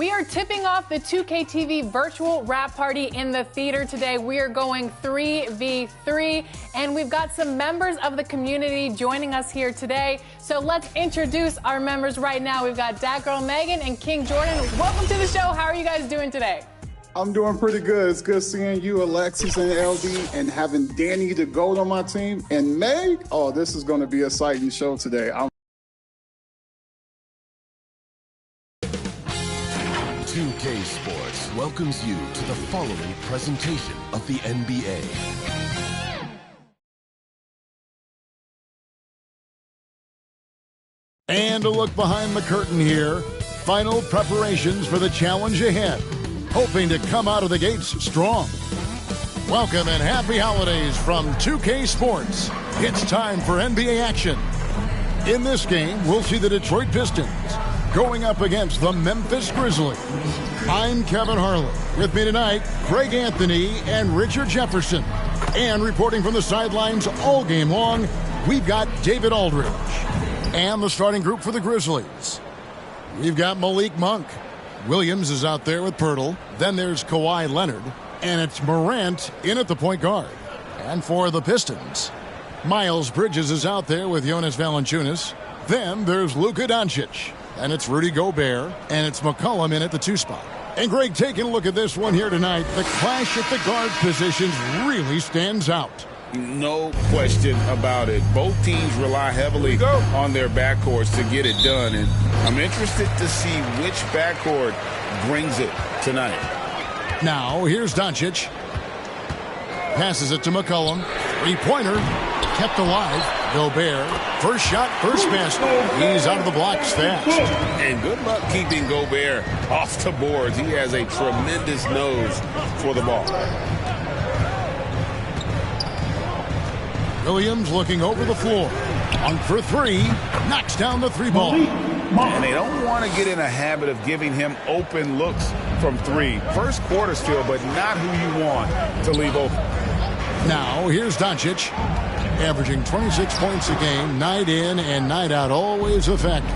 We are tipping off the 2K TV virtual wrap party in the theater today. We are going 3v3, and we've got some members of the community joining us here today. So let's introduce our members right now. We've got Dat Girl Megan and King Jordan. Welcome to the show. How are you guys doing today? I'm doing pretty good. It's good seeing you, Alexis and LD, and having Danny the GOAT on my team. And Meg, oh, this is going to be an exciting show today. 2K Sports welcomes you to the following presentation of the NBA. And a look behind the curtain here. Final preparations for the challenge ahead. Hoping to come out of the gates strong. Welcome and happy holidays from 2K Sports. It's time for NBA action. In this game, we'll see the Detroit Pistons going up against the Memphis Grizzlies. I'm Kevin Harlan. With me tonight, Craig Anthony and Richard Jefferson. And reporting from the sidelines all game long, we've got David Aldridge. And the starting group for the Grizzlies. We've got Malik Monk. Williams is out there with Pirtle. Then there's Kawhi Leonard. And it's Morant in at the point guard. And for the Pistons, Miles Bridges is out there with Jonas Valanciunas. Then there's Luka Doncic. And it's Rudy Gobert. And it's McCollum in at the 2 spot. And Greg, taking a look at this one here tonight, the clash at the guard positions really stands out. No question about it. Both teams rely heavily on their backcourts to get it done. And I'm interested to see which backcourt brings it tonight. Now, here's Doncic. Passes it to McCollum. Three-pointer. Kept alive. Gobert. First shot, first basket. He's out of the blocks fast. And good luck keeping Gobert off the boards. He has a tremendous nose for the ball. Williams looking over the floor. On for 3. Knocks down the 3-ball. And they don't want to get in a habit of giving him open looks from 3. First quarter still, but not who you want to leave open. Now, here's Doncic. Averaging 26 points a game, night in and night out, always a factor.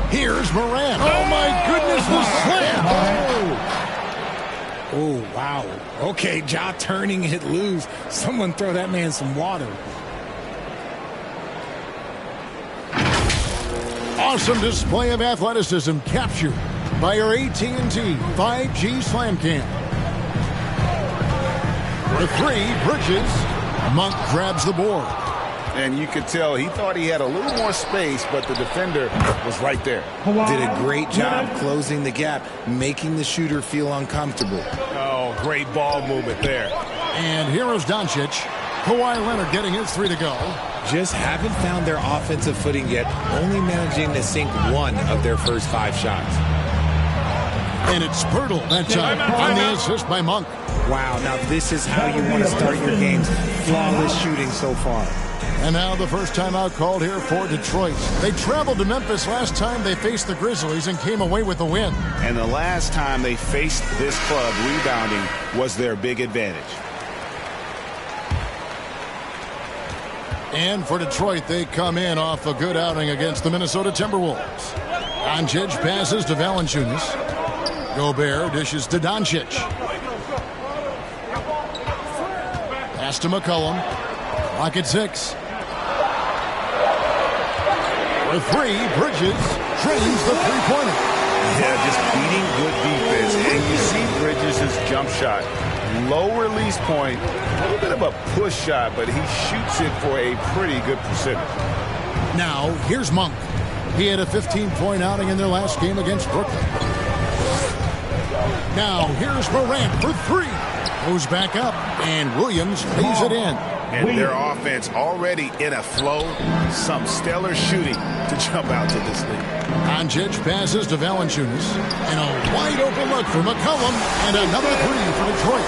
Here's Morant. Oh, my goodness, the slam. Oh, wow. Okay, Ja turning it loose. Someone throw that man some water. Awesome display of athleticism captured by our AT&T 5G Slam Cam. For 3, Bridges. Monk grabs the board. And you could tell he thought he had a little more space, but the defender was right there. Did a great job closing the gap, making the shooter feel uncomfortable. Oh, great ball movement there. And here is Doncic. Kawhi Leonard getting his 3 to go. Just haven't found their offensive footing yet, only managing to sink 1 of their first 5 shots. And it's Pirtle that time on the assist by Monk. Wow, now this is how you want to start your games. Flawless shooting so far. And now the first timeout called here for Detroit. They traveled to Memphis last time they faced the Grizzlies and came away with the win. And the last time they faced this club, rebounding was their big advantage. And for Detroit, they come in off a good outing against the Minnesota Timberwolves. Doncic passes to Valanciunas. Gobert dishes to Doncic. Pass to McCollum. Clock at 6. For 3, Bridges trains the 3-pointer. Yeah, just beating good defense. And you see Bridges' jump shot. Low release point. A little bit of a push shot, but he shoots it for a pretty good percentage. Now, here's Monk. He had a 15-point outing in their last game against Brooklyn. Now, here's Morant for 3. Goes back up, and Williams lays it in. And their offense already in a flow. Some stellar shooting to jump out to this lead. Doncic passes to Valanciunas. And a wide-open look for McCollum. And another 3 for Detroit.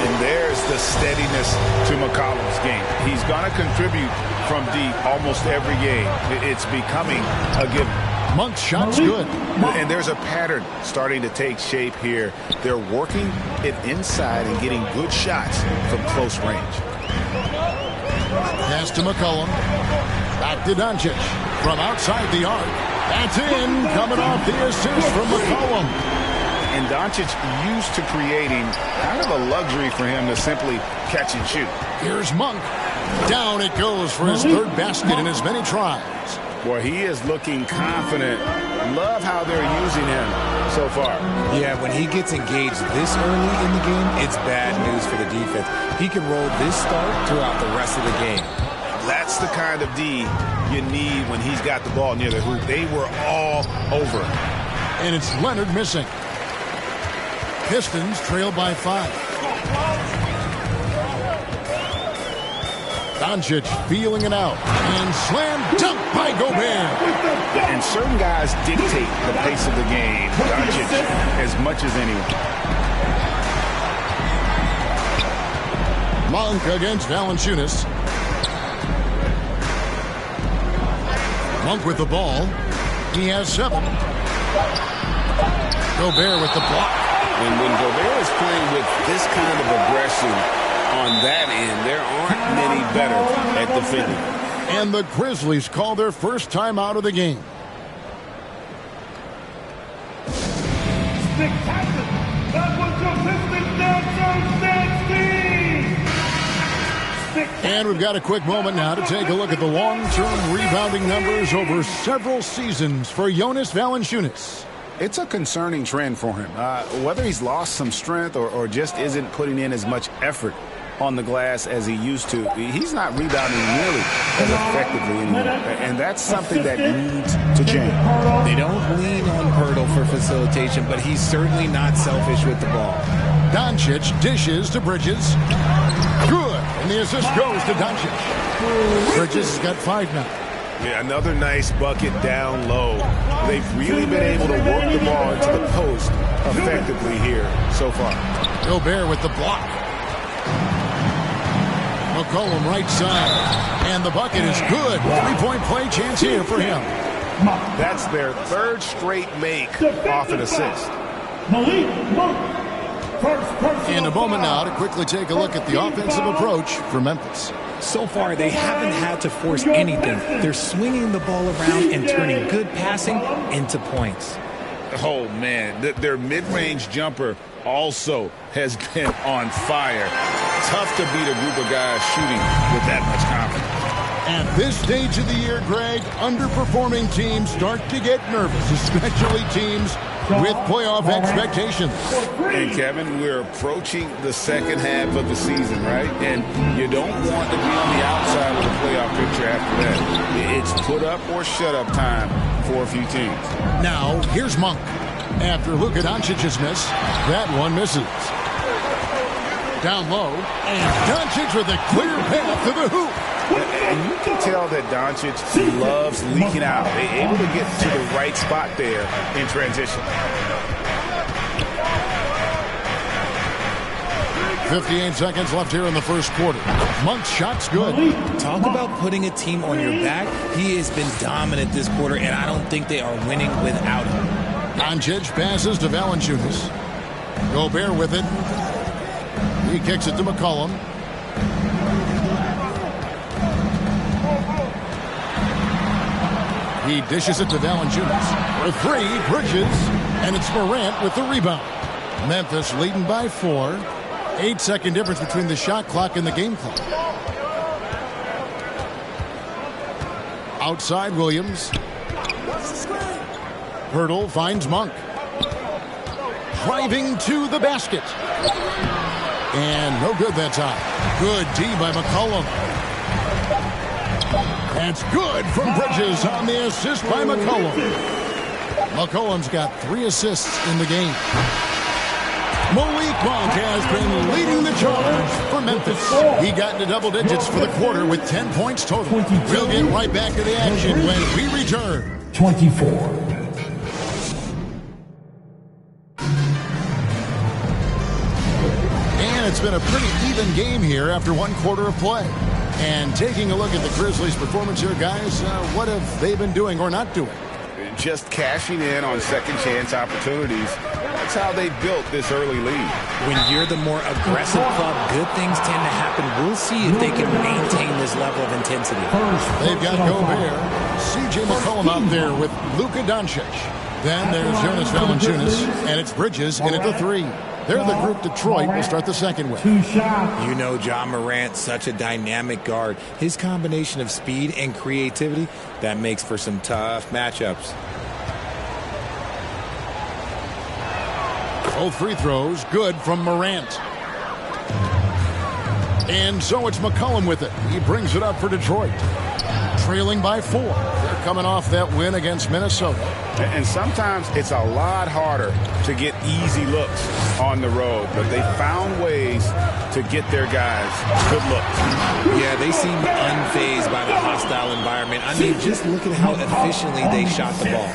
And there's the steadiness to McCollum's game. He's going to contribute from deep almost every game. It's becoming a given. Monk's shot's good. And there's a pattern starting to take shape here. They're working it inside and getting good shots from close range. Pass to McCollum. Back to Doncic. From outside the arc. That's in, coming off the assist from McCollum. And Doncic used to creating kind of a luxury for him to simply catch and shoot. Here's Monk. Down it goes for his third basket in as many tries. Boy, he is looking confident. Love how they're using him so far. Yeah, when he gets engaged this early in the game, it's bad news for the defense. He can roll this start throughout the rest of the game. That's the kind of D you need when he's got the ball near the hoop. They were all over. And it's Leonard missing. Pistons trail by 5. Doncic feeling it out. And slam dunk by Gobert. And certain guys dictate the pace of the game. Doncic as much as anyone. Monk against Valanciunas. Monk with the ball. He has 7. Gobert with the block. And when Gobert is playing with this kind of aggression on that end, there aren't many better at defending. And the Grizzlies call their first time out of the game. That was your Pistons And we've got a quick moment now to take a look at the long-term rebounding numbers over several seasons for Jonas Valanciunas. It's a concerning trend for him. Whether he's lost some strength or just isn't putting in as much effort on the glass as he used to, he's not rebounding nearly as effectively anymore. And that's something that needs to change. They don't lean on Pirtle for facilitation, but he's certainly not selfish with the ball. Doncic dishes to Bridges. Good. And the assist goes to Doncic. Bridges has got 5 now. Yeah, another nice bucket down low. They've really been able to work the ball into the post effectively here so far. Gobert with the block. McCollum right side. And the bucket is good. 3-point play chance here for him. That's their 3rd straight make off an assist. And a moment now to quickly take a look at the offensive approach for Memphis. So far, they haven't had to force anything. They're swinging the ball around and turning good passing into points. Oh, man. Their mid-range jumper also has been on fire. Tough to beat a group of guys shooting with that much confidence. At this stage of the year, Greg, underperforming teams start to get nervous, especially teams with playoff expectations. And Kevin, we're approaching the second half of the season, right? And you don't want to be on the outside of the playoff picture after that. It's put up or shut up time for a few teams. Now, here's Monk. After Luka Doncic's miss, that one misses. Down low, and Doncic with a clear path to the hoop. And you can tell that Doncic loves leaking out. They're able to get to the right spot there in transition. 58 seconds left here in the first quarter. Monk's shot's good. Talk about putting a team on your back. He has been dominant this quarter, and I don't think they are winning without him. Doncic passes to Valanciunas. Gobert with it. He kicks it to McCollum. He dishes it to Valanciunas. For 3, Bridges. And it's Morant with the rebound. Memphis leading by 4. 8-second difference between the shot clock and the game clock. Outside Williams. Pirtle finds Monk. Driving to the basket. And no good that time. Good D by McCollum. That's good from Bridges on the assist by McCollum. McCollum's got 3 assists in the game. Malik Monk has been leading the charge for Memphis. He got into double digits for the quarter with 10 points total. We'll get right back to the action when we return. 24. It's been a pretty even game here after 1 quarter of play. And taking a look at the Grizzlies' performance here, guys, what have they been doing or not doing? Just cashing in on second chance opportunities. that's how they built this early lead. When you're the more aggressive club, good things tend to happen. We'll see if they can maintain this level of intensity. They've got Gobert, C.J. McCollum out there with Luka Doncic. Then there's Jonas Valanciunas, and it's Bridges in at the 3. They're the group Detroit will start the second with. You know Ja Morant, such a dynamic guard. His combination of speed and creativity, that makes for some tough matchups. Both free throws good from Morant. And so it's McCollum with it. He brings it up for Detroit. Trailing by 4. They're coming off that win against Minnesota. And sometimes it's a lot harder to get easy looks on the road, but they found ways to get their guys good looks. Yeah, they seem unfazed by the hostile environment. I mean, just look at how efficiently they shot the ball.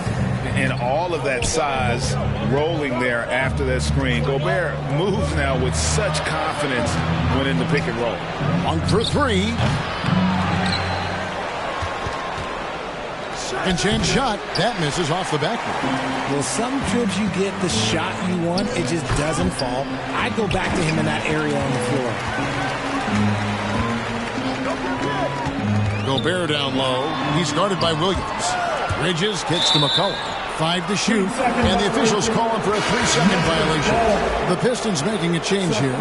And all of that size rolling there after that screen. Gobert moves now with such confidence when in the pick and roll. On for 3. Second chance shot. That misses off the backboard. Well, some trips you get the shot you want, it just doesn't fall. I'd go back to him in that area on the floor. Gobert down low. He's guarded by Williams. Bridges kicks to McCollum. 5 to shoot, and the officials call him for a 3-second violation. The Pistons making a change here.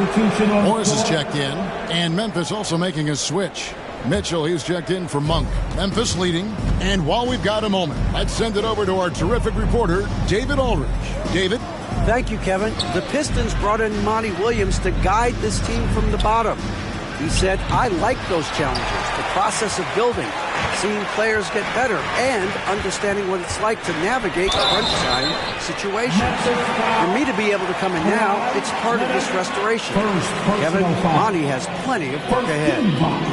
Morris is checked in, and Memphis also making a switch. Mitchell, he's checked in for Monk. Memphis leading, and while we've got a moment, let's send it over to our terrific reporter, David Aldridge. David? Thank you, Kevin. The Pistons brought in Monty Williams to guide this team from the bottom. He said, I like those challenges, the process of building, seeing players get better, and understanding what it's like to navigate crunch time situations. For me to be able to come in now, it's part of this restoration. Kevin, Monty has plenty of work ahead.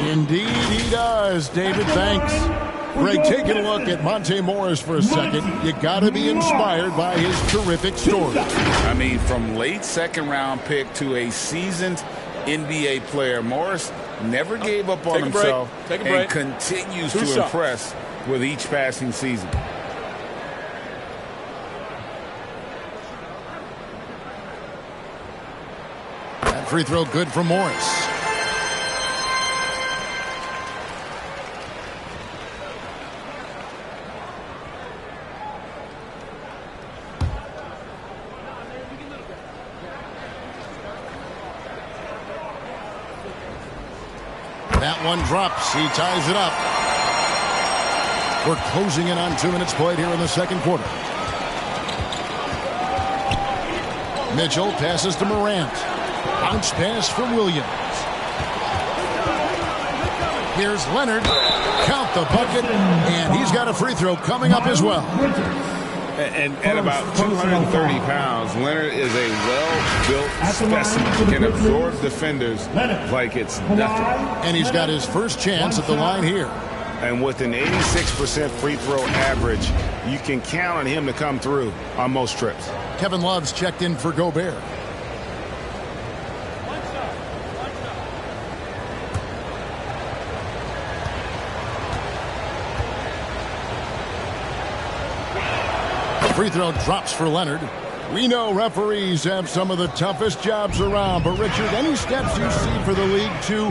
Indeed he does, David. Thanks. Greg, taking a look at Monte Morris for a second. You got to be inspired by his terrific story. I mean, from late second-round pick to a seasoned NBA player, Morris never gave up on himself and continues to impress with each passing season. That free throw good for Morris. That one drops. He ties it up. We're closing in on 2 minutes played here in the second quarter. Mitchell passes to Morant. Bounce pass for Williams. Here's Leonard. Count the bucket. And he's got a free throw coming up as well. And at about 230 pounds, Leonard is a well-built specimen. Can absorb defenders like it's nothing. And he's got his first chance at the line here. And with an 86% free throw average, you can count on him to come through on most trips. Kevin Love's checked in for Gobert. Free throw drops for Leonard. We know referees have some of the toughest jobs around, but Richard, any steps you see for the league to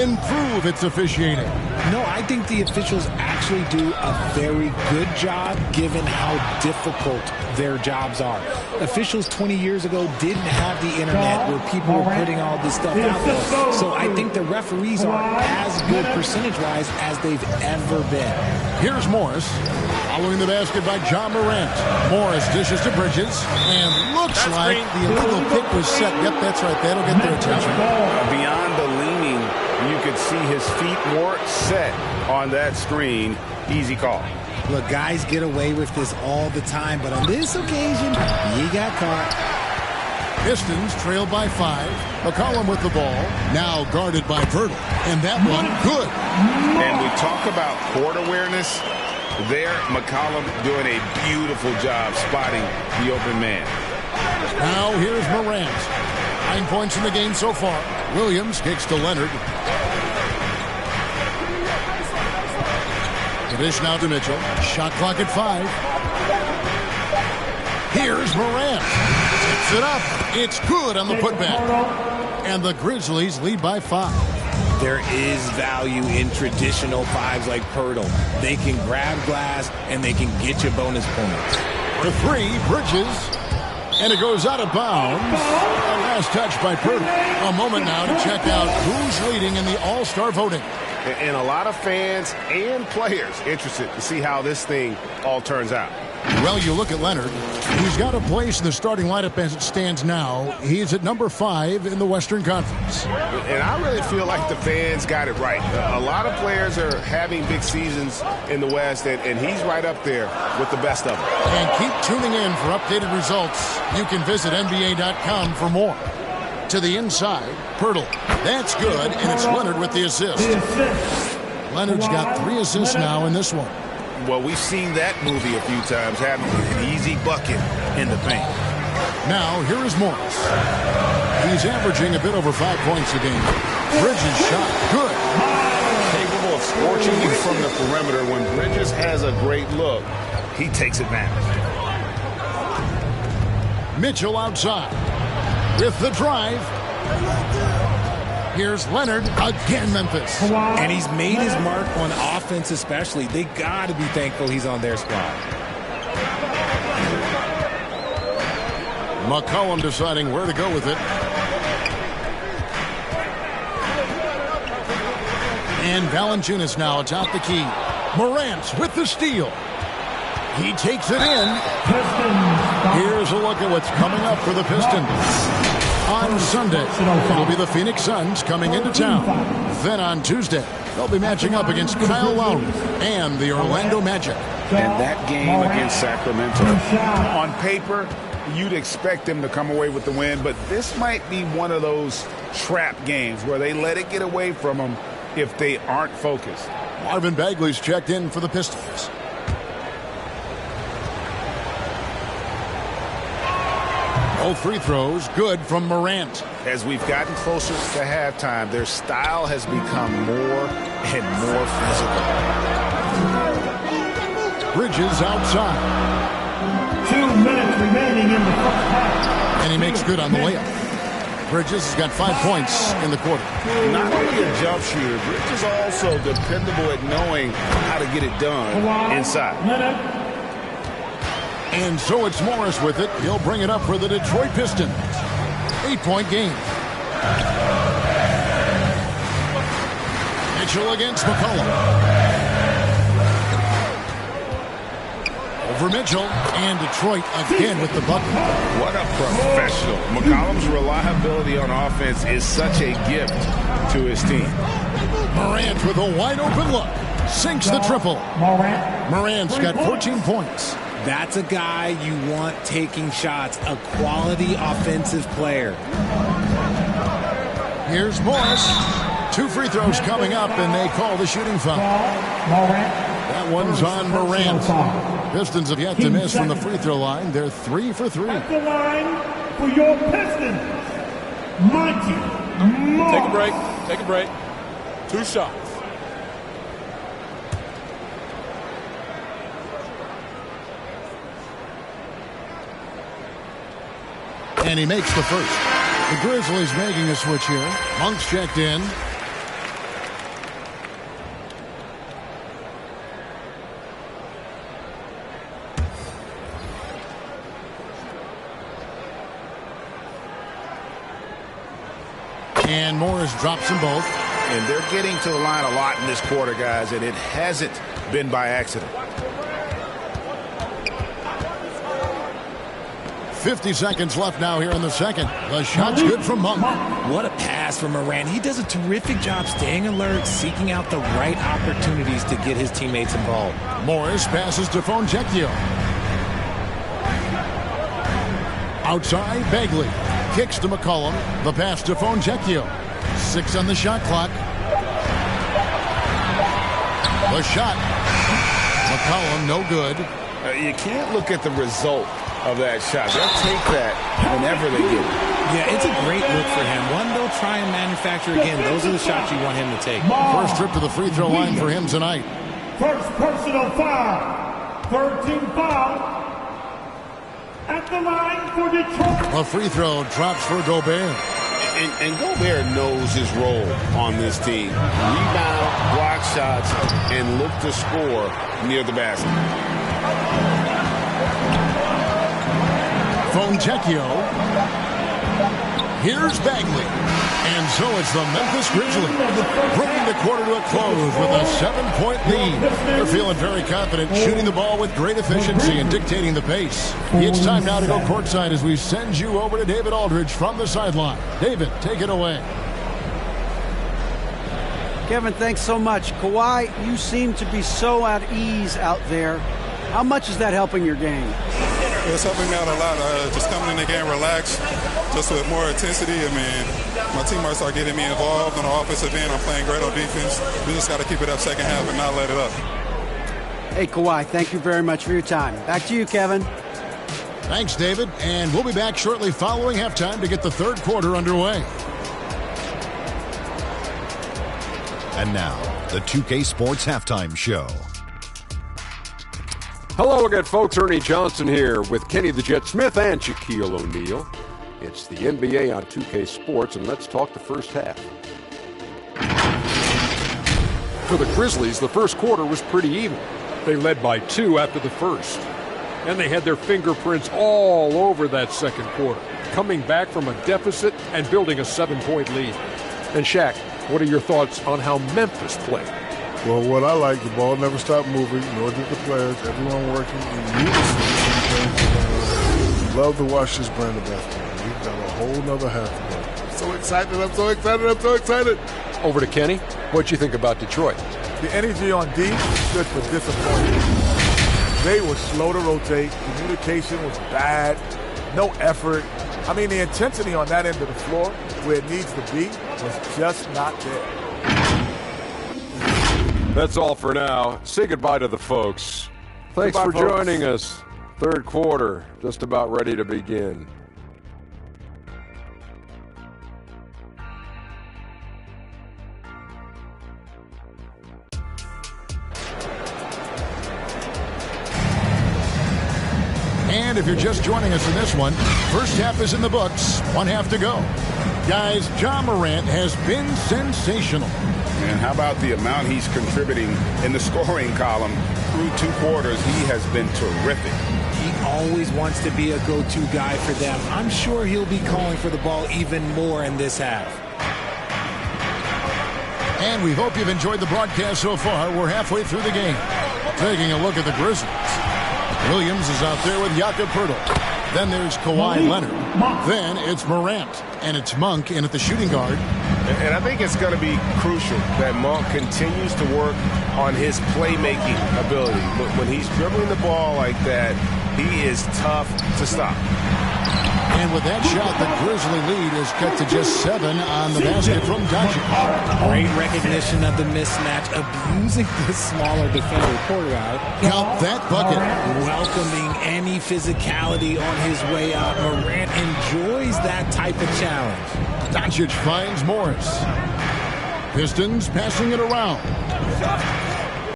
improve its officiating? No, I think the officials actually do a very good job given how difficult their jobs are. Officials 20 years ago didn't have the internet where people were putting all this stuff out there. So I think the referees are as good percentage-wise as they've ever been. Here's Morris. Following the basket by Ja Morant. Morris dishes to Bridges. And looks like the illegal pick was set. Yep, that's right. That'll get their attention. Beyond the leaning, you could see his feet more set on that screen. Easy call. Look, guys get away with this all the time, but on this occasion, he got caught. Pistons trailed by 5. McCollum with the ball. Now guarded by Virgil. And that one, good. And we talk about court awareness. There, McCollum doing a beautiful job spotting the open man. Now here's Morant. 9 points in the game so far. Williams kicks to Leonard. The dish now to Mitchell. Shot clock at 5. Here's Morant. puts it up. It's good on the putback. And the Grizzlies lead by 5. There is value in traditional fives like Pirtle. They can grab glass, and they can get you bonus points. For 3, Bridges. And it goes out of bounds. A last touch by Pirtle. A moment now to check out who's leading in the All-Star voting. And a lot of fans and players interested to see how this thing all turns out. Well, you look at Leonard. He's got a place in the starting lineup as it stands now. He's at number 5 in the Western Conference. And I really feel like the fans got it right. A lot of players are having big seasons in the West, and he's right up there with the best of them. And keep tuning in for updated results. You can visit NBA.com for more. To the inside, Pirtle. That's good, and it's Leonard with the assist. Leonard's got 3 assists now in this one. Well, we've seen that movie a few times, haven't we? An easy bucket in the paint. Now, here is Morris. He's averaging a bit over 5 points a game. Bridges shot. Good. Capable of scorching you from the perimeter. When Bridges has a great look, he takes advantage. Mitchell outside with the drive. Here's Leonard again, Memphis. And he's made his mark on offense especially. They got to be thankful he's on their squad. McCollum deciding where to go with it. And Valanciunas now atop the key. Morant with the steal. He takes it in. Here's a look at what's coming up for the Pistons. On Sunday, it'll be the Phoenix Suns coming into town. Then on Tuesday, they'll be matching up against Kyle Lowry and the Orlando Magic. And that game against Sacramento, on paper, you'd expect them to come away with the win, but this might be one of those trap games where they let it get away from them if they aren't focused. Marvin Bagley's checked in for the Pistons. Both free throws good from Morant. As we've gotten closer to halftime, their style has become more and more physical. Bridges outside. 2 minutes remaining in the first half. And he makes good on the layup. Bridges has got 5 points in the quarter. Not only a jump shooter, Bridges also dependable at knowing how to get it done inside. And so it's Morris with it. He'll bring it up for the Detroit Pistons. 8-point game. Mitchell against McCollum. Over Mitchell, and Detroit again with the bucket. What a professional. McCollum's reliability on offense is such a gift to his team. Morant with a wide open look. Sinks the triple. Morant's got 14 points. That's a guy you want taking shots, a quality offensive player. Here's Morris. 2 free throws coming up, and they call the shooting foul. That one's on Morant. Pistons have yet to miss from the free throw line. They're 3 for 3. At the line for your Pistons, Monty Morris. Take a break. Take a break. 2 shots. And he makes the first. The Grizzlies making a switch here. Monk's checked in. And Morris drops them both. And they're getting to the line a lot in this quarter, guys, and it hasn't been by accident. 50 seconds left now here in the second. The shot's good from Monk. What a pass from Morant. He does a terrific job staying alert, seeking out the right opportunities to get his teammates involved. Morris passes to Foncecchio. Outside, Bagley. Kicks to McCollum. The pass to Foncecchio. 6 on the shot clock. The shot. McCollum, no good. You can't look at the result of that shot. They'll take that whenever they get it. Yeah, it's a great look for him. One they'll try and manufacture again. Those are the shots you want him to take. First trip to the free throw line for him tonight. First personal foul. 13 foul. At the line for Detroit. A free throw drops for Gobert. And Gobert knows his role on this team. Rebound, block shots, and look to score near the basket. Fontecchio. Here's Bagley. And so it's the Memphis Grizzlies bringing the quarter to a close with a 7-point lead. They're feeling very confident, shooting the ball with great efficiency and dictating the pace. It's time now to go courtside as we send you over to David Aldridge from the sideline. David, take it away. Kevin, thanks so much. Kawhi, you seem to be so at ease out there. How much is that helping your game? It's helping me out a lot. Just coming in the game relaxed, just with more intensity. I mean, my teammates are getting me involved on the offensive end. I'm playing great on defense. We just got to keep it up second half and not let it up. Hey, Kawhi, thank you very much for your time. Back to you, Kevin. Thanks, David. And we'll be back shortly following halftime to get the third quarter underway. And now, the 2K Sports Halftime Show. Hello again, folks. Ernie Johnson here with Kenny the Jet Smith and Shaquille O'Neal. It's the NBA on 2K Sports, and let's talk the first half. For the Grizzlies, the first quarter was pretty even. They led by 2 after the first, and they had their fingerprints all over that second quarter, coming back from a deficit and building a 7-point lead. And Shaq, what are your thoughts on how Memphis played? Well, what I like, the ball never stopped moving, nor did the players. Everyone working in unison. Love to watch this brand of basketball. We've got a whole nother half of it. I'm so excited, I'm so excited, I'm so excited. Over to Kenny. What'd you think about Detroit? The energy on D stood for disappointment. They were slow to rotate. Communication was bad. No effort. I mean, the intensity on that end of the floor, where it needs to be, was just not there. That's all for now. Say goodbye to the folks. Thanks for joining us. Third quarter, just about ready to begin. And if you're just joining us in this one, first half is in the books, one half to go. Guys, Ja Morant has been sensational. And how about the amount he's contributing in the scoring column through 2 quarters? He has been terrific. He always wants to be a go-to guy for them. I'm sure he'll be calling for the ball even more in this half. And we hope you've enjoyed the broadcast so far. We're halfway through the game. Taking a look at the Grizzlies. Williams is out there with Jakob Poeltl. Then there's Kawhi Leonard. Then it's Morant. And it's Monk in at the shooting guard. And I think it's going to be crucial that Monk continues to work on his playmaking ability. But when he's dribbling the ball like that, he is tough to stop. And with that shot, the Grizzly lead is cut to just 7 on the basket from Doncic. Great recognition of the mismatch, abusing the smaller defender quarterback. Count that bucket. Welcoming any physicality on his way out. Morant enjoys that type of challenge. Doncic finds Morris. Pistons passing it around.